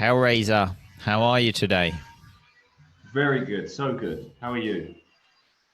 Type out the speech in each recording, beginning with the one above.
Hellraiser, how are you today? Very good, so good. How are you?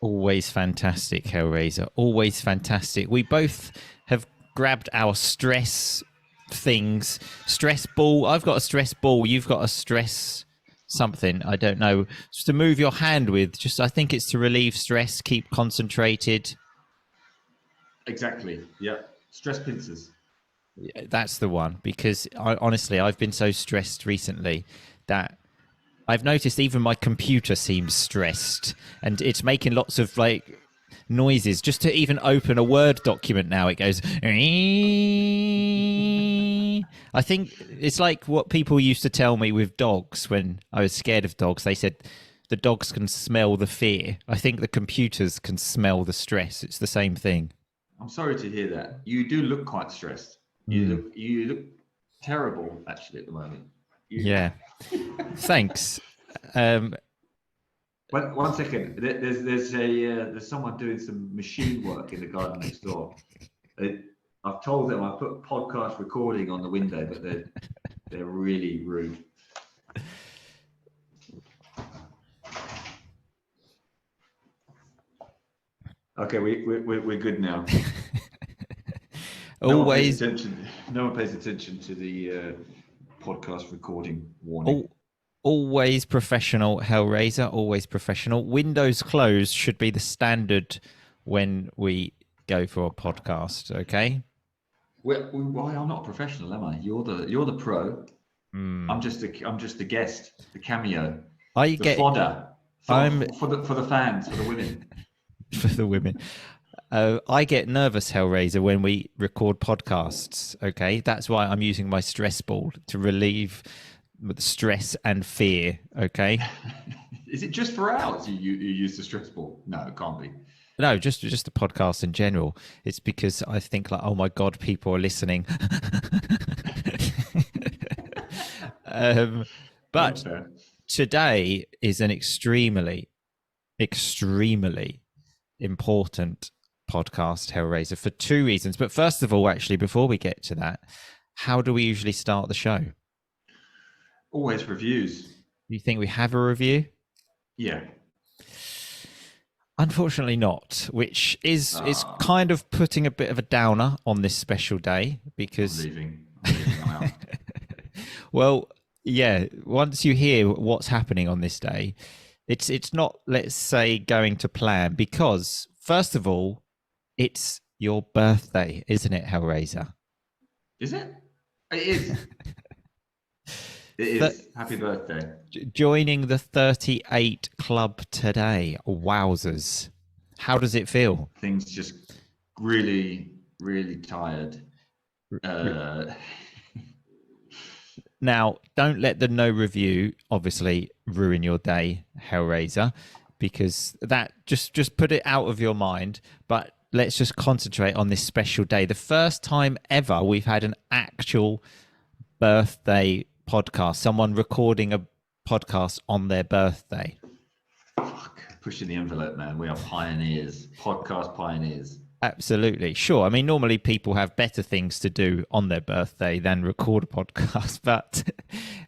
Always fantastic, Hellraiser. Always fantastic. We both have grabbed our stress things. Stress ball. I've got a stress ball. You've got a stress something. I don't know. Just to move your hand with. I think it's to relieve stress, keep concentrated. Exactly. Yeah. Stress pincers. Yeah, that's the one. Because honestly, I've been so stressed recently that I've noticed even my computer seems stressed, and it's making lots of noises just to even open a Word document now. It goes. I think it's like what people used to tell me with dogs when I was scared of dogs. They said the dogs can smell the fear. I think the computers can smell the stress. It's the same thing. I'm sorry to hear that. You do look quite stressed. You look terrible actually at the moment. Yeah. Thanks. One second. There's someone doing some machine work in the garden next door. I've told them I put podcast recording on the window, but they're really rude. Okay, we're good now. Always. No one pays attention to the podcast recording warning. Always professional, Hellraiser. Always professional. Windows closed should be the standard when we go for a podcast. Okay. Well, I'm not a professional, am I? You're the pro. I'm just a guest, the cameo, fodder. For the fans, for the women. For the women. I get nervous, Hellraiser, when we record podcasts. Okay, that's why I'm using my stress ball to relieve the stress and fear. Okay. Is it just for ours you use the stress ball? No, it can't be. No, just the podcast in general. It's because I think oh my God, people are listening. But today is an extremely important podcast, Hellraiser, for two reasons. But first of all, actually, before we get to that, how do we usually start the show? Always reviews. Do you think we have a review? Yeah. Unfortunately not, which is kind of putting a bit of a downer on this special day because... I'm leaving. I'm out. Well, yeah, once you hear what's happening on this day, it's not, let's say, going to plan because, first of all, it's your birthday, isn't it, Hellraiser? Is it? It is. It is. Happy birthday. Joining the 38 club today. Wowzers. How does it feel? Things just really, really tired. Now, don't let the no review, obviously, ruin your day, Hellraiser, because that just put it out of your mind. But let's just concentrate on this special day. The first time ever we've had an actual birthday podcast, someone recording a podcast on their birthday. Fuck, pushing the envelope, man. We are pioneers, podcast pioneers. Absolutely. Sure. I mean, normally people have better things to do on their birthday than record a podcast, but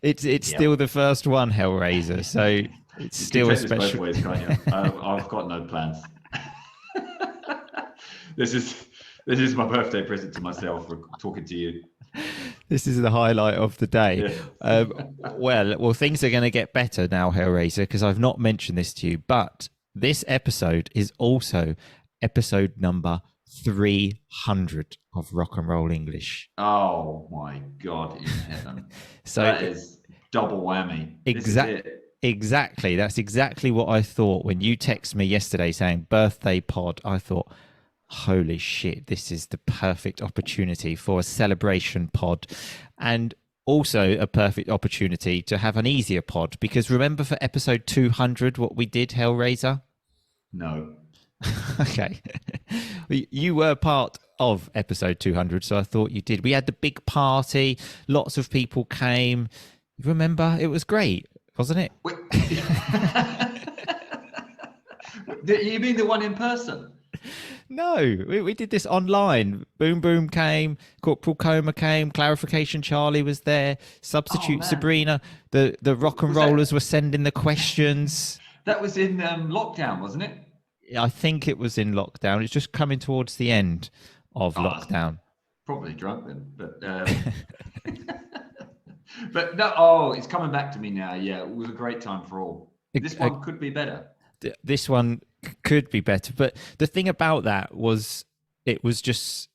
it's still the first one, Hellraiser. So it's still a special. Both ways, can't you? I've got no plans. This is my birthday present to myself for talking to you. This is the highlight of the day. Yeah. Well, things are going to get better now, Hellraiser, because I've not mentioned this to you, but this episode is also episode number 300 of RnR English. Oh my God in heaven. So that is double whammy. Exactly. That's exactly what I thought when you texted me yesterday saying birthday pod. I thought, holy shit, this is the perfect opportunity for a celebration pod, and also a perfect opportunity to have an easier pod, because remember for episode 200 what we did, Hellraiser? No. Okay. You were part of episode 200, so I thought you did. We had the big party, lots of people came. Remember? It was great, wasn't it? You mean the one in person? No, we did this online. Boom Boom came, Corporal Coma came, Clarification Charlie was there, Substitute man. Sabrina, the rock and Was that- rollers were sending the questions. That was in lockdown, wasn't it? I think it was in lockdown. It's just coming towards the end of lockdown. Probably drunk then, but but no. Oh, it's coming back to me now. Yeah, it was a great time for all. This one could be better. This one could be better, but the thing about that was it was just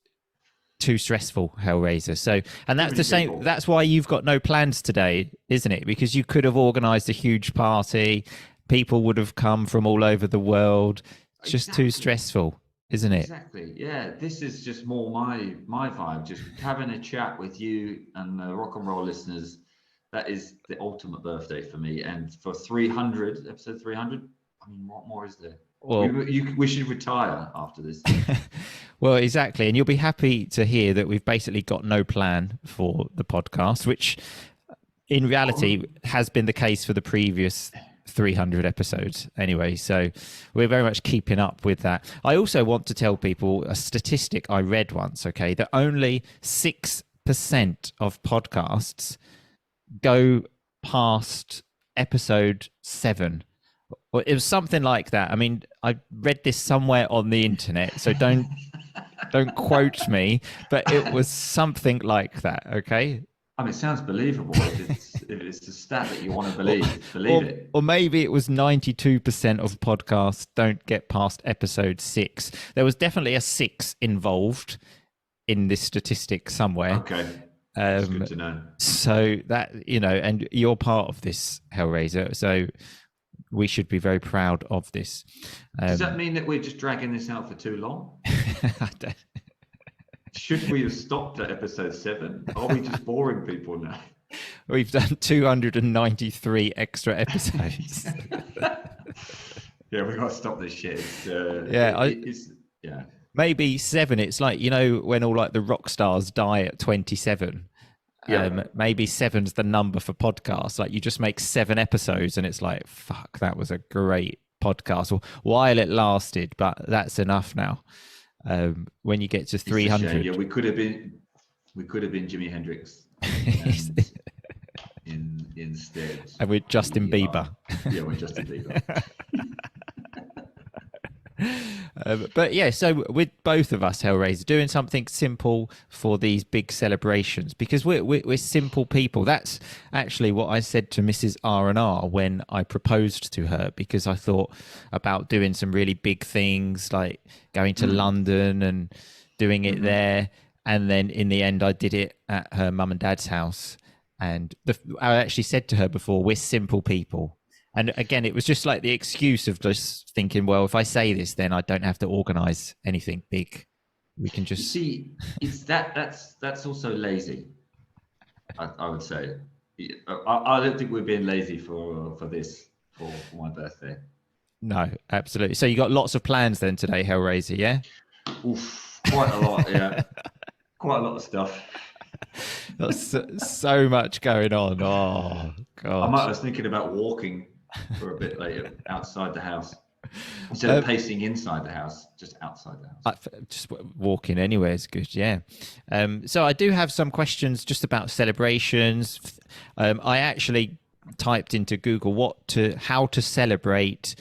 too stressful, Hellraiser. So, and that's the same. People. That's why you've got no plans today, isn't it? Because you could have organised a huge party. People would have come from all over the world. It's just too stressful, isn't it? Exactly. Yeah. This is just more my vibe. Just having a chat with you and the rock and roll listeners. That is the ultimate birthday for me. And for 300, episode 300. I mean, what more is there? Well, we should retire after this. Well, exactly. And you'll be happy to hear that we've basically got no plan for the podcast, which in reality has been the case for the previous 300 episodes anyway. So we're very much keeping up with that. I also want to tell people a statistic I read once, okay, that only 6% of podcasts go past episode 7. Well, it was something like that. I mean, I read this somewhere on the internet, so don't quote me, but it was something like that. Okay. I mean, it sounds believable. If it's a stat that you want to believe it. Or maybe it was 92% of podcasts don't get past episode 6. There was definitely a 6 involved in this statistic somewhere. Okay. That's good to know. So that, and you're part of this, Hellraiser. So we should be very proud of this. Does that mean that we're just dragging this out for too long? I don't... Should we have stopped at episode 7? Are we just boring people now? We've done 293 extra episodes. Yeah, we've got to stop this shit. Yeah. Maybe 7. It's like, when all like the rock stars die at 27. Maybe 7's the number for podcasts. Like you just make 7 episodes and it's like, fuck, that was a great podcast. Well, while it lasted, but that's enough now. When you get to 300, yeah, we could have been Jimi Hendrix instead. And we're Justin Bieber. Yeah, we're Justin Bieber. But yeah, so with both of us, Hellraiser, doing something simple for these big celebrations because we're simple people. That's actually what I said to Mrs. RnR when I proposed to her, because I thought about doing some really big things like going to London and doing it there, and then in the end I did it at her mum and dad's house. And I actually said to her before, we're simple people. And again, it was just like the excuse of just thinking, well, if I say this, then I don't have to organize anything big. We can just see. It's that's also lazy. I would say. I don't think we're being lazy for my birthday. No, absolutely. So you got lots of plans then today, Hellraiser, yeah? Oof, quite a lot, yeah. Quite a lot of stuff. That's so much going on. Oh, God. I was thinking about walking for a bit later outside the house instead of pacing inside the house, just outside the house. Just walking anywhere is good, yeah. So I do have some questions just about celebrations. I actually typed into Google how to celebrate,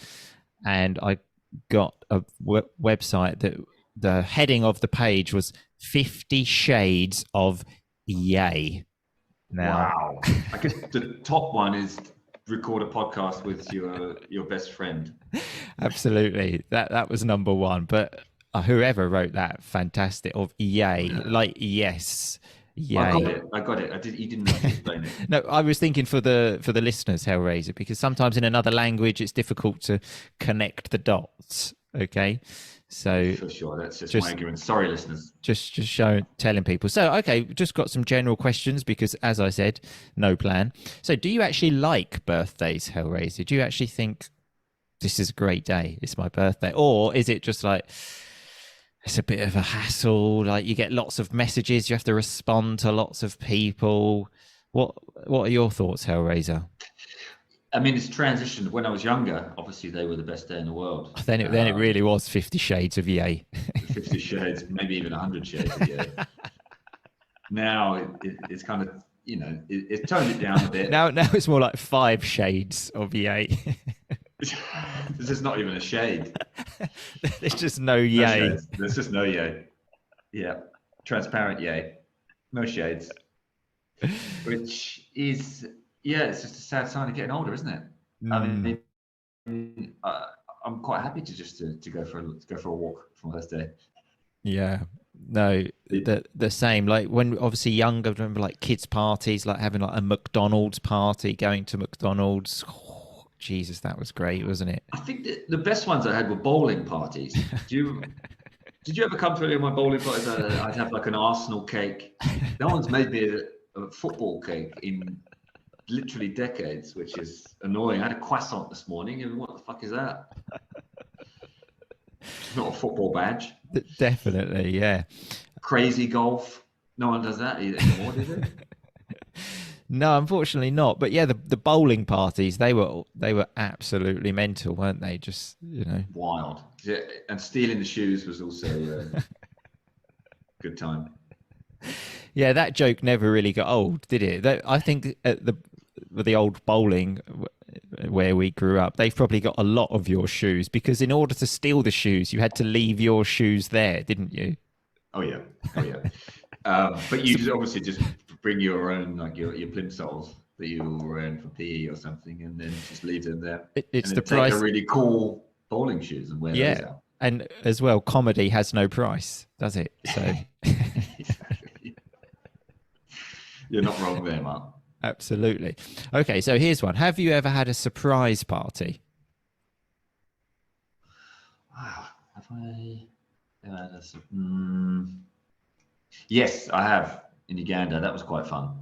and I got a website that the heading of the page was 50 Shades of Yay. Now, wow. I guess the top one is record a podcast with your best friend. Absolutely. That was number 1. But whoever wrote that, fantastic. Of yay, like yes. Yay. I got it. You didn't have to explain it. No, I was thinking for the listeners, Hellraiser, because sometimes in another language it's difficult to connect the dots. Okay. So for sure, that's just my ignorance. Sorry, listeners. Just telling people. So, okay, just got some general questions because, as I said, no plan. So, do you actually like birthdays, Hellraiser? Do you actually think this is a great day? It's my birthday, or is it just like it's a bit of a hassle? Like you get lots of messages, you have to respond to lots of people. What are your thoughts, Hellraiser? I mean, it's transitioned. When I was younger, obviously they were the best day in the world. Then it really was 50 Shades of Yay. 50 shades, maybe even 100 shades of yay. Now it's kind of, it's toned it down a bit. Now it's more like 5 shades of yay. This is not even a shade. There's just no yay. There's just no yay. Yeah, transparent yay, no shades. Which is, it's just a sad sign of getting older, isn't it? I mean, I'm quite happy to go for a walk for my birthday. Yeah. No, the same. Like when obviously younger, I remember like kids' parties, like having like a McDonald's party, going to McDonald's. Oh, Jesus, that was great, wasn't it? I think the best ones I had were bowling parties. Did you ever come to any of my bowling parties? I'd have like an Arsenal cake. No one's made me a football cake in literally decades, which is annoying. I had a croissant this morning, and what the fuck is that? It's not a football badge. Definitely, yeah. Crazy golf. No one does that anymore, does it? No, unfortunately not. But yeah, the bowling parties, they were absolutely mental, weren't they? Just, wild. Yeah, and stealing the shoes was also a good time. Yeah, that joke never really got old, did it? I think at the old bowling where we grew up, they've probably got a lot of your shoes, because in order to steal the shoes, you had to leave your shoes there, didn't you? Oh yeah. But you obviously just bring your own, like your plimsolls that you were wearing for PE or something, and then just leave them there. It's and the price. Take a really cool bowling shoes and wear those out. And as well, comedy has no price, does it? So exactly. You're not wrong there, Mark. Absolutely. Okay, so here's one. Have you ever had a surprise party? Wow, have I ever had Yes, I have, in Uganda. That was quite fun.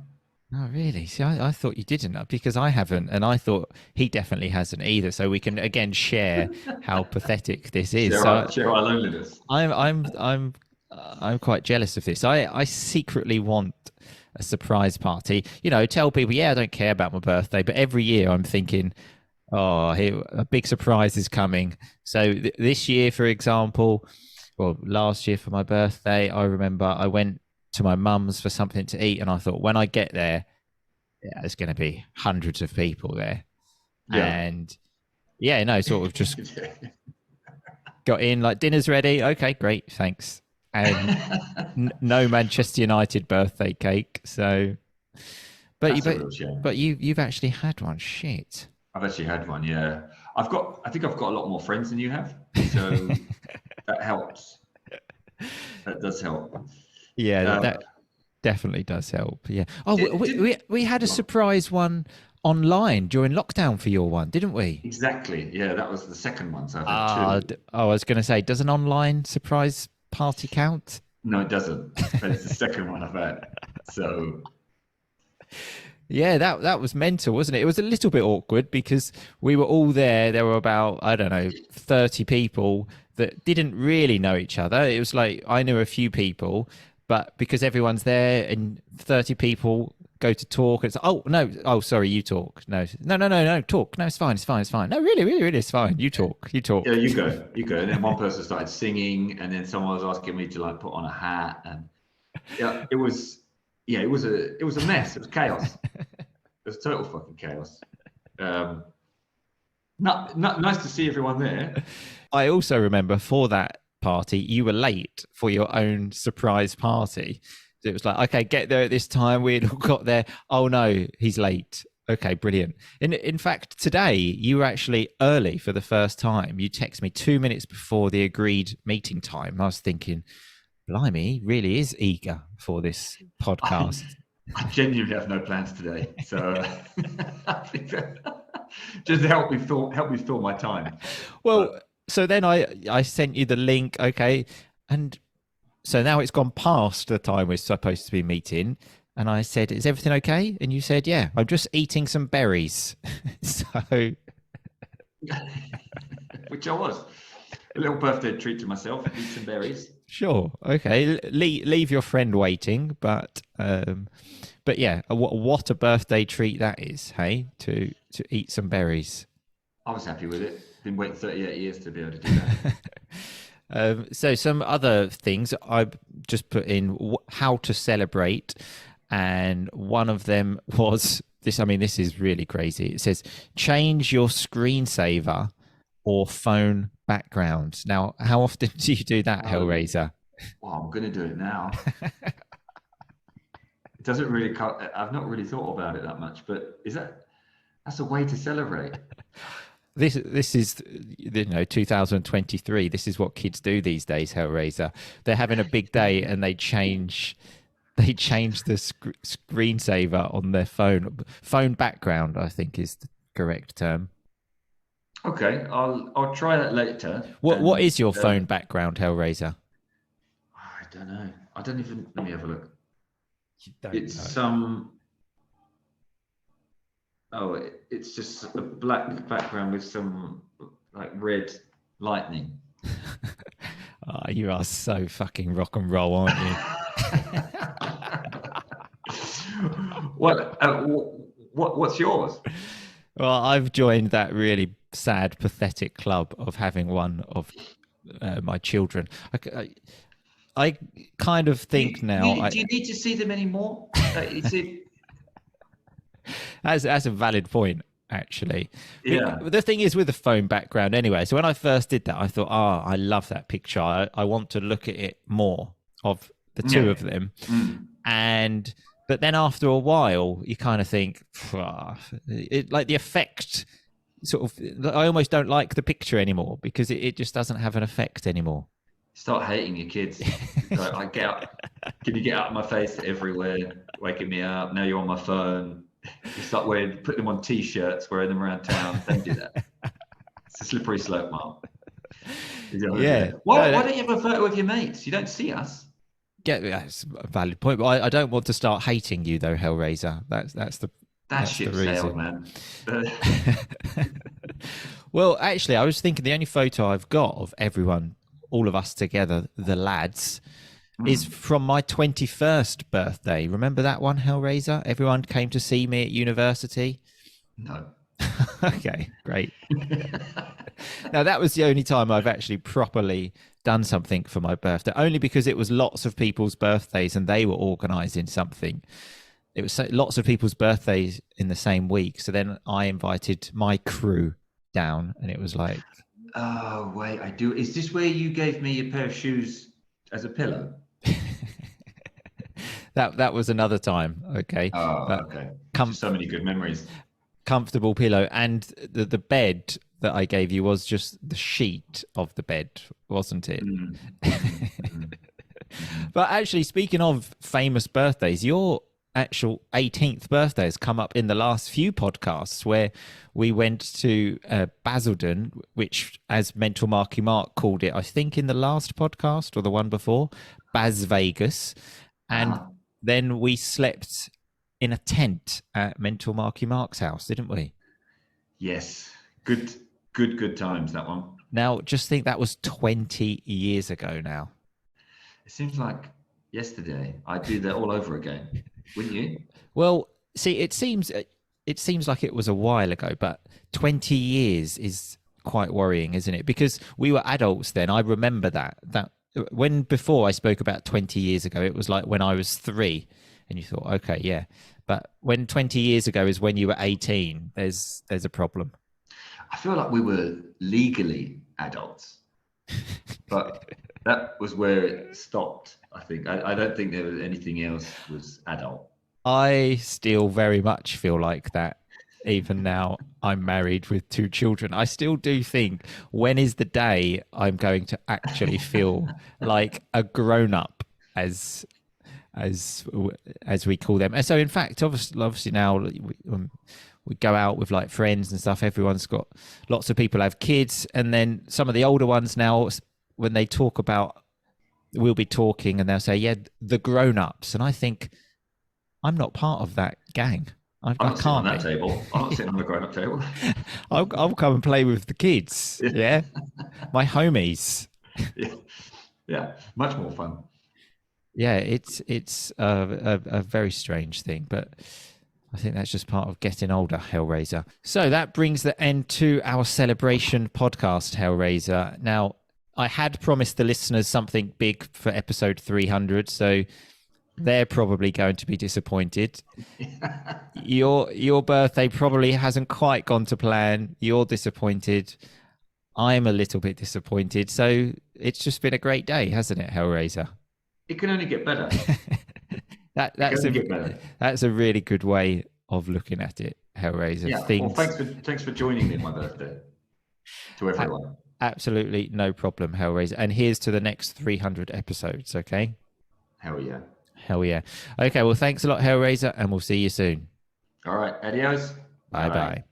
Oh, really? See, I thought you didn't, because I haven't, and I thought he definitely hasn't either. So we can again share how pathetic this is. Share our loneliness. I'm quite jealous of this. I secretly want a surprise party. Tell people, I don't care about my birthday, but every year I'm thinking, a big surprise is coming. So this year, for example, well, last year for my birthday, I remember I went to my mum's for something to eat, and I thought, when I get there, there's going to be hundreds of people there. Yeah. And sort of just got in, like, dinner's ready. Okay, great, thanks. And no Manchester United birthday cake. So, but you've actually had one. Shit. I've actually had one. Yeah, I think I've got a lot more friends than you have. So that helps. That does help. Yeah, that definitely does help. Yeah. Oh, we had a surprise one online during lockdown for your one, didn't we? Exactly. Yeah, that was the second one. So I've had two. I was going to say, does an online surprise party count? No, it doesn't. But it's the second one I've had. So yeah, that was mental, wasn't it? It was a little bit awkward because we were all there. There were about, 30 people that didn't really know each other. It was like I knew a few people, but because everyone's there and 30 people go to talk, it's sorry, you talk. No, talk. No, it's fine. No, really, it's fine. You talk. Yeah, you go. And then one person started singing, and then someone was asking me to like put on a hat, and it was a mess. It was chaos. It was total fucking chaos. Not nice to see everyone there. I also remember for that party, you were late for your own surprise party. It was like, okay, get there at this time. We had all got there. Oh no, he's late. Okay, brilliant. In fact, today you were actually early for the first time. You texted me 2 minutes before the agreed meeting time. I was thinking, blimey, he really is eager for this podcast. I genuinely have no plans today, so just help me fill my time. Well, so then I sent you the link, okay, and so now it's gone past the time we're supposed to be meeting, and I said, "Is everything okay?" And you said, "Yeah, I'm just eating some berries." So, which I was. A little birthday treat to myself. Eat some berries. Sure. Okay. Leave your friend waiting, but yeah, what a birthday treat that is, hey? To eat some berries. I was happy with it. Been waiting 38 years to be able to do that. So some other things I just put in how to celebrate, and one of them was this. I mean, this is really crazy. It says change your screensaver or phone background. Now, how often do you do that, Hellraiser? Well, I'm going to do it now. It doesn't really. I've not really thought about it that much, but that's a way to celebrate? This is 2023. This is what kids do these days, Hellraiser. They're having a big day and they change the screensaver on their phone background, I think is the correct term. Okay, I'll try that later. What is your phone background, Hellraiser? I don't know. I don't even. Let me have a look. It's know. some. Oh, it's just a black background with some like red lightning. Oh, you are so fucking rock and roll, aren't you? What's yours? Well, I've joined that really sad, pathetic club of having one of my children. I kind of think now. Do you need to see them anymore? That's a valid point, actually. Yeah. But the thing is with the phone background anyway. So when I first did that, I thought, I love that picture. I want to look at it more of the two of them. But then after a while, you kind of think, like the effect sort of, I almost don't like the picture anymore because it just doesn't have an effect anymore. Start hating your kids. Like, get out. Can you get out of my face everywhere, waking me up? Now you're on my phone. You start putting them on T-shirts, wearing them around town. Don't do that. It's a slippery slope, Mark. Yeah. Why don't you have a photo of your mates? You don't see us. Yeah, that's a valid point. But I don't want to start hating you, though, Hellraiser. That's the sailed, man. Well, actually, I was thinking the only photo I've got of everyone, all of us together, the lads, is from my 21st birthday. Remember that one, Hellraiser? Everyone came to see me at university. No. Okay, great. Now, that was the only time I've actually properly done something for my birthday, only because it was lots of people's birthdays and they were organising something. It was lots of people's birthdays in the same week. So then I invited my crew down and it was like... Oh, wait, I do. Is this where you gave me a pair of shoes as a pillow? That was another time. Okay. Oh, okay. So many good memories. Comfortable pillow, and the bed that I gave you was just the sheet of the bed, wasn't it? But actually, speaking of famous birthdays, your actual 18th birthday has come up in the last few podcasts where we went to Basildon, which, as Mental Marky Mark called it, I think in the last podcast or the one before, Bas Vegas. And then we slept in a tent at Mental Marky Mark's house, didn't we? Yes. Good times, that one. Now, just think that was 20 years ago now. It seems like yesterday. I'd do that all over again, wouldn't you? Well, see, it seems like it was a while ago, but 20 years is quite worrying, isn't it? Because we were adults then. I remember that when before I spoke about 20 years ago, it was like when I was 3 and you thought, okay, yeah. But when 20 years ago is when you were 18, there's a problem. I feel like we were legally adults, but that was where it stopped. I think. I don't think there was anything else was adult. I still very much feel like that. Even now, I'm married with 2 children. I still do think, when is the day I'm going to actually feel like a grown-up, as we call them. And so, in fact, obviously now we go out with like friends and stuff. Everyone's got, lots of people have kids, and then some of the older ones now, when they talk about, we'll be talking and they'll say, yeah, the grown-ups. And I think, I'm not part of that gang. I'm not sitting on that table. I'm not sitting on the grown-up table. I'll come and play with the kids. Yeah. My homies. Yeah. Much more fun. Yeah, it's a very strange thing, but I think that's just part of getting older, Hellraiser. So that brings the end to our celebration podcast, Hellraiser. Now, I had promised the listeners something big for episode 300, so they're probably going to be disappointed. Your birthday probably hasn't quite gone to plan. You're disappointed. I'm a little bit disappointed. So it's just been a great day, hasn't it, Hellraiser? It can only get better. That's a really good way of looking at it, Hellraiser. Yeah. Well, thanks for joining me on my birthday. To everyone. Absolutely no problem, Hellraiser. And here's to the next 300 episodes, okay? Hell yeah. Hell yeah. Okay, well, thanks a lot, Hellraiser, and we'll see you soon. All right. Adios. Bye-bye.